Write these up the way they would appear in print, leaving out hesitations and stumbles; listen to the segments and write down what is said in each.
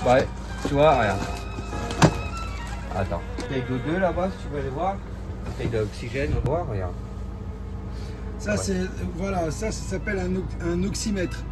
Ouais, tu vois, regarde. Attends. Bouteille d'eau 2 là-bas, si tu veux aller voir. Bouteille d'oxygène, on va voir, regarde. Ça, c'est, voilà, ça s'appelle un oxymètre.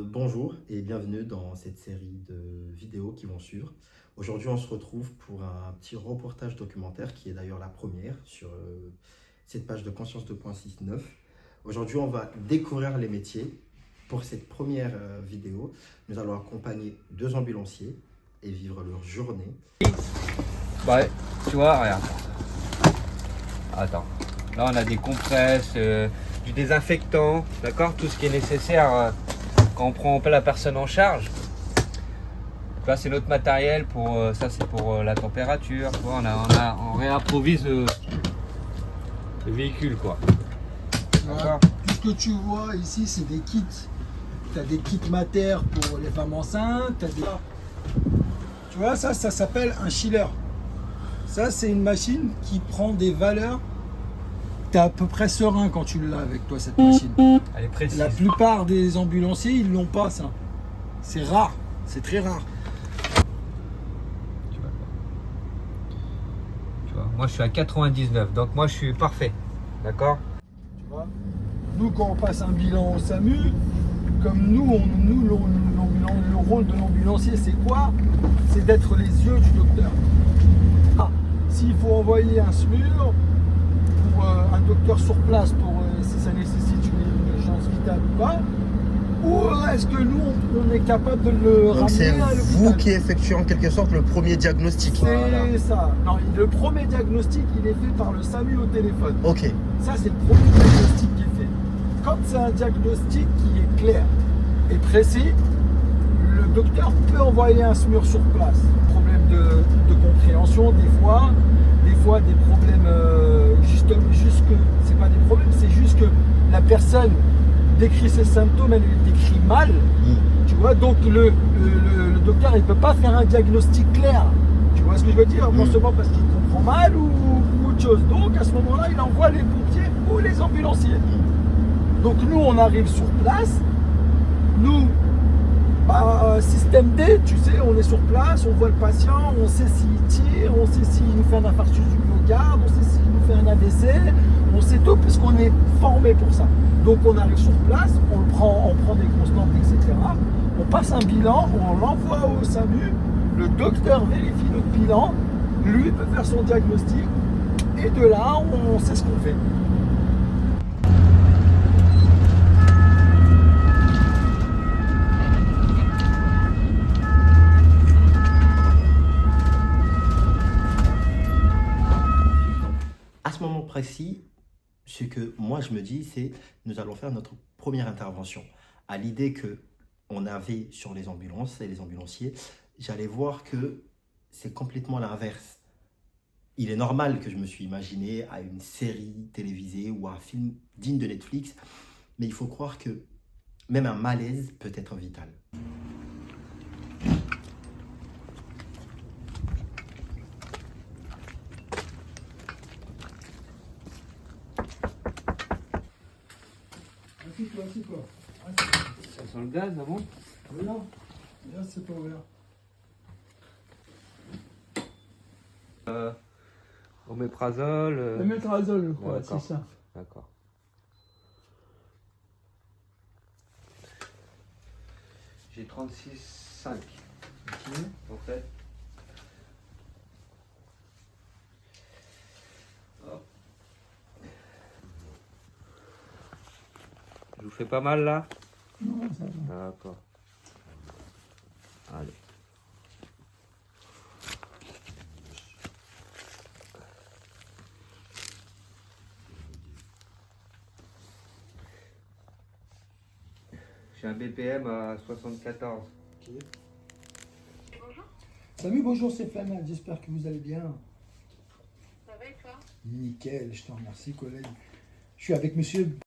Bonjour et bienvenue dans cette série de vidéos qui vont suivre. Aujourd'hui, on se retrouve pour un petit reportage documentaire qui est d'ailleurs la première sur cette page de Conscience 2.69. Aujourd'hui, on va découvrir les métiers. Pour cette première vidéo, nous allons accompagner deux ambulanciers et vivre leur journée. Ouais, tu vois, regarde. Attends. Là, on a des compresses, du désinfectant, d'accord? Tout ce qui est nécessaire quand on prend la personne en charge. Donc là, c'est notre matériel pour ça, c'est pour la température. Tu vois, on réimprovise le véhicule, quoi. Voilà. Tout ce que tu vois ici, c'est des kits. Tu as des kits mater pour les femmes enceintes. Tu vois, ça s'appelle un chiller. Ça, c'est une machine qui prend des valeurs. Tu es à peu près serein quand tu l'as avec toi, cette machine. Elle est précise. La plupart des ambulanciers, ils l'ont pas, ça. C'est rare. C'est très rare. Tu vois, moi, je suis à 99, donc moi, je suis parfait. D'accord? Tu vois, nous, quand on passe un bilan au SAMU, comme le rôle de l'ambulancier, c'est quoi? C'est d'être les yeux du docteur. S'il faut envoyer un SMUR pour un docteur sur place, pour si ça nécessite une urgence vitale ou pas, ou est-ce que nous, on est capable de le Donc ramener c'est à l'hôpital? vous qui effectuez en quelque sorte le premier diagnostic. C'est ça. Non, le premier diagnostic, il est fait par le SAMU au téléphone. Ok. Ça, c'est le premier diagnostic qui est fait. Quand c'est un diagnostic qui est clair et précis, le docteur peut envoyer un SMUR sur place. Problème de compréhension, des fois des problèmes, juste que c'est pas des problèmes, c'est juste que la personne décrit ses symptômes, elle les décrit mal. Tu vois, donc le docteur, il peut pas faire un diagnostic clair. Tu vois ce que je veux dire? Non seulement parce qu'il comprend mal ou autre chose. Donc à ce moment-là, il envoie les pompiers ou les ambulanciers. Donc nous, on arrive sur place. Nous, système D, tu sais, on est sur place, on voit le patient, on sait s'il tire, on sait s'il nous fait un infarctus du myocarde, on sait s'il nous fait un AVC, on sait tout parce qu'on est formé pour ça. Donc on arrive sur place, on prend des constantes, etc. On passe un bilan, on l'envoie au SAMU, le docteur vérifie notre bilan, lui peut faire son diagnostic, et de là, on sait ce qu'on fait. À ce moment précis, ce que moi je me dis, c'est nous allons faire notre première intervention. À l'idée que on avait sur les ambulances et les ambulanciers, j'allais voir que c'est complètement l'inverse. Il est normal que je me suis imaginé à une série télévisée ou à un film digne de Netflix, mais il faut croire que même un malaise peut être vital. Assis-toi. Ça sent le gaz, ah bon? Mais non, là c'est pas ouvert. Oméprazole. Le métrazole, je crois, D'accord. c'est ça. D'accord. J'ai 36,5 en fait. Hop. Je vous fais pas mal là? Non, ça va. D'accord. Allez. J'ai un BPM à 74. Ok. Salut, bonjour, c'est Flamand, j'espère que vous allez bien. Ça va et toi? Nickel, je te remercie, collègue. Je suis avec monsieur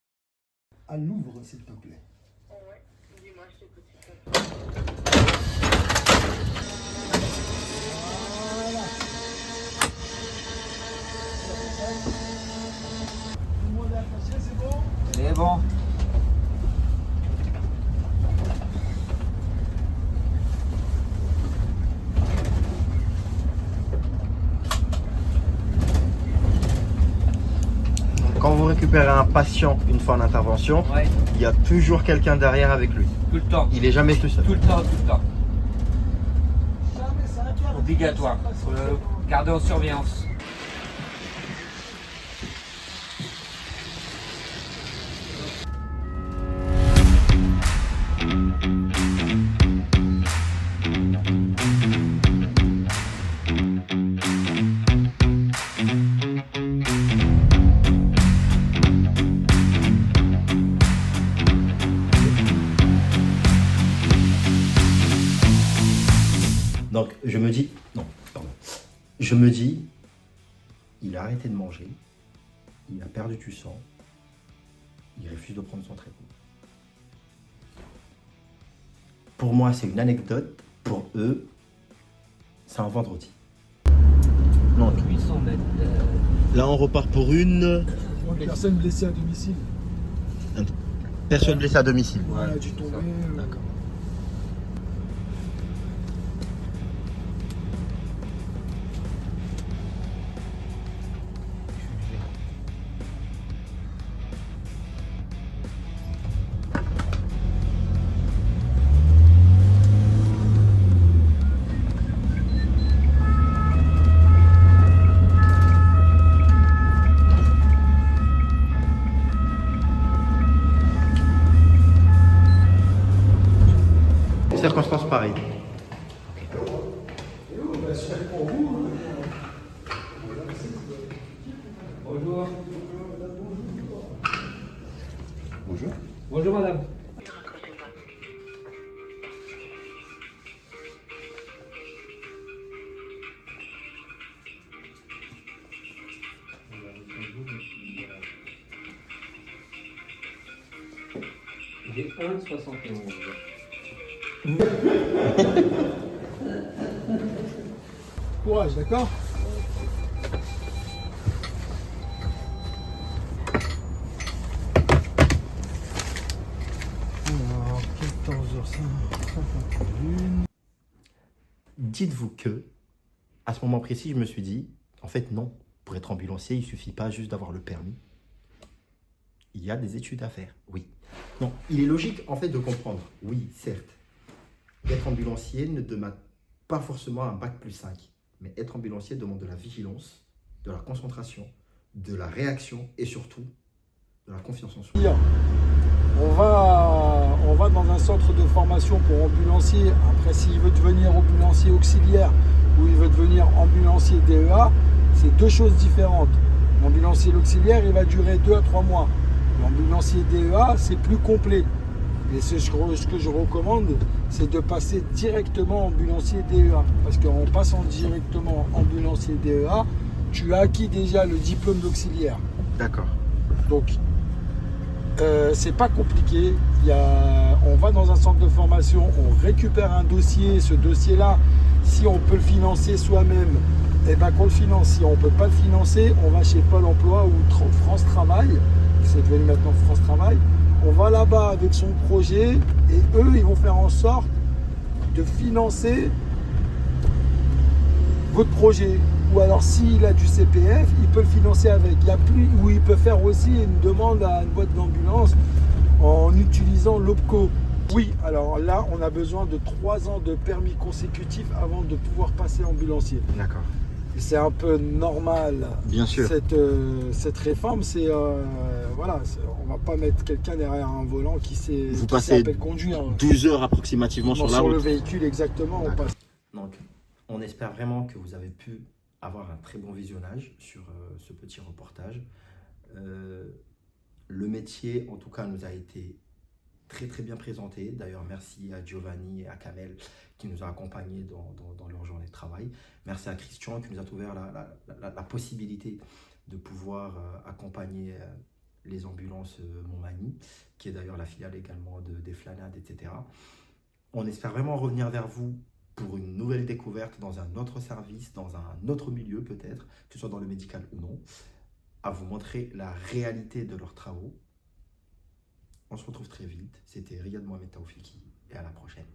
à Louvre, s'il te plaît. Ouais, dis-moi, je t'écoute. Voilà. C'est bon. Quand vous récupérez un patient une fois en intervention, Ouais, il y a toujours quelqu'un derrière avec lui. tout le temps. Il est jamais tout seul. Tout le temps, tout le temps. Jamais 5 heures. Obligatoire. Faut le garder en surveillance. Donc je me dis, non, pardon. Je me dis, il a arrêté de manger, il a perdu du sang, il refuse de prendre son traitement. Pour moi, c'est une anecdote. Pour eux, c'est un vendredi. Donc 800 mètres. là, on repart pour une Personne blessée à domicile. personne blessée à domicile. Voilà, du tombé. D'accord. Circonstances pareilles. Bonjour. Bonjour. Bonjour madame. J'ai 1,71. Courage, d'accord? Alors, 14h51. Dites-vous que, à ce moment précis, je me suis dit, en fait, non. Pour être ambulancier, il ne suffit pas juste d'avoir le permis. Il y a des études à faire, oui. Non, il est logique, en fait, de comprendre. Oui, certes, être ambulancier ne demande pas forcément un bac plus 5. Mais être ambulancier demande de la vigilance, de la concentration, de la réaction et surtout, de la confiance en soi. Bien. On va dans un centre de formation pour ambulancier. Après, s'il veut devenir ambulancier auxiliaire ou il veut devenir ambulancier DEA, c'est deux choses différentes. L'ambulancier auxiliaire, il va durer 2 à 3 mois. L'ambulancier DEA, c'est plus complet. Et ce que je recommande, c'est de passer directement ambulancier DEA. Parce qu'en passant directement ambulancier DEA, tu as acquis déjà le diplôme d'auxiliaire. D'accord. Donc, c'est pas compliqué. On va dans un centre de formation, on récupère un dossier. Ce dossier-là, si on peut le financer soi-même, eh ben qu'on le finance. Si on ne peut pas le financer, on va chez Pôle emploi ou France Travail. C'est devenu maintenant France Travail. On va là-bas avec son projet et eux, ils vont faire en sorte de financer votre projet. Ou alors s'il a du CPF, il peut le financer avec. Il y a plus, ou il peut faire aussi une demande à une boîte d'ambulance en utilisant l'OPCO. Oui, alors là, on a besoin de 3 ans de permis consécutifs avant de pouvoir passer ambulancier. D'accord. C'est un peu normal. Bien sûr. Cette réforme, c'est voilà, on va pas mettre quelqu'un derrière un volant qui sait conduire. 12 heures approximativement sur la route. Sur le véhicule, exactement. On passe. Donc, on espère vraiment que vous avez pu avoir un très bon visionnage sur ce petit reportage. Le métier, en tout cas, nous a été très très bien présenté. D'ailleurs, merci à Giovanni et à Kamel qui nous a accompagnés dans leur journée de travail. Merci à Christian qui nous a ouvert la possibilité de pouvoir accompagner les ambulances Montmagny, qui est d'ailleurs la filiale également des Flanades, etc. On espère vraiment revenir vers vous pour une nouvelle découverte dans un autre service, dans un autre milieu peut-être, que ce soit dans le médical ou non, à vous montrer la réalité de leurs travaux. On se retrouve très vite. C'était Riyad Mohamed Taoufiki et à la prochaine.